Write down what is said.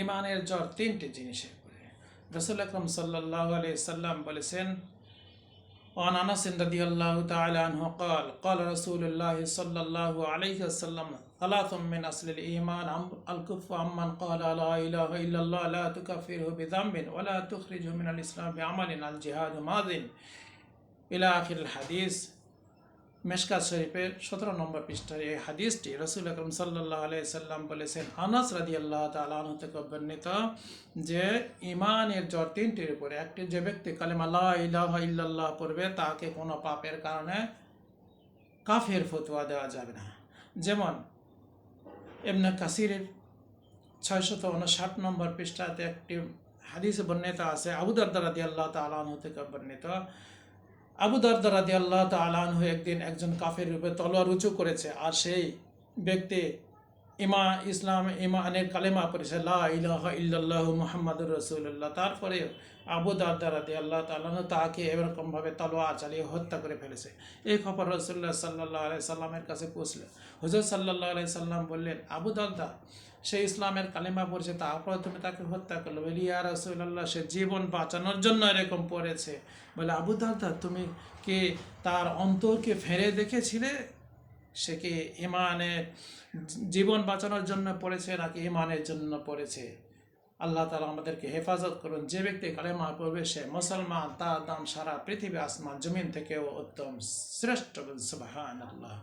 ইমানের জ্বর তিনটি জিনিসের উপরে। রাসূল আকরাম সাল্লাল্লাহু আলাইহি সাল্লাম বলেছেন, وعن أنس رضي الله تعالى عنه قال قال رسول الله صلى الله عليه وسلم ثلاث من أصل الإيمان الكف عمن قال لا إله إلا الله لا تكفره بذنب ولا تخرجه من الإسلام بعمل الجهاد ماض إلى آخر الحديث। মেশকাত শরীফের 17 নম্বর পৃষ্ঠার এই হাদিসটি রাসূল আকরাম সাল্লাল্লাহু আলাইহি সাল্লাম বলেছেন, আনাস রাদিয়াল্লাহু তাআলা আনহু থেকে বর্ণিত, যে ঈমানের জ্বর তিনটির উপরে। একটি, যে ব্যক্তি কালেমা লা ইলাহা ইল্লাল্লাহ পড়বে তাকে কোনো পাপের কারণে কাফের ফতোয়া দেওয়া যাবে না। যেমন ইবনে কাসিরের 659 নম্বর পৃষ্ঠাতে একটি হাদিসে বর্ণিত আছে, আবু দারদা রাদিয়াল্লাহু তাআলা আনহু থেকে বর্ণিত। আবু দারদা রাদিয়াল্লাহু তাআলা আনহু একদিন একজন কাফের রূপে তলোয়ার উঁচু করেছে, আর সেই ব্যক্তি ইমানের কালেমা পড়েছে, লা ইলাহা ইল্লাল্লাহু মুহাম্মাদুর রাসূলুল্লাহ। তারপরে আবু দারদা রাদিয়াল্লাহু তাআলা আনহু তাকে এরকমভাবে তলোয়ার চালিয়ে হত্যা করে ফেলেছে। এই খবর রাসূলুল্লাহ সাল্লাল্লাহু আলাইহি সাল্লামের কাছে পৌঁছলো। হুজুর সাল্লাল্লাহু আলাইহি সাল্লাম বললেন, আবু দারদা সে ইসলামের কালেমা পড়েছে, তারপরে তুমি তাকে হত্যা করলো। বলি, ইয়া রাসূলুল্লাহ, সে জীবন বাঁচানোর জন্য এরকম পড়েছে। বলে, আবু দারদা তুমি কি তার অন্তরকে ফেরে দেখেছিলে? সে কি ইমানের জীবন বাঁচানোর জন্য পড়েছে নাকি ইমানের জন্য পড়েছে? আল্লাহ তাআলা আমাদেরকে হেফাজত করুন। যে ব্যক্তি কালেমা পড়বে সে মুসলমান, তার দাম সারা পৃথিবী আসমান জমিন থেকেও উত্তম, শ্রেষ্ঠ। সুবহানাল্লাহ।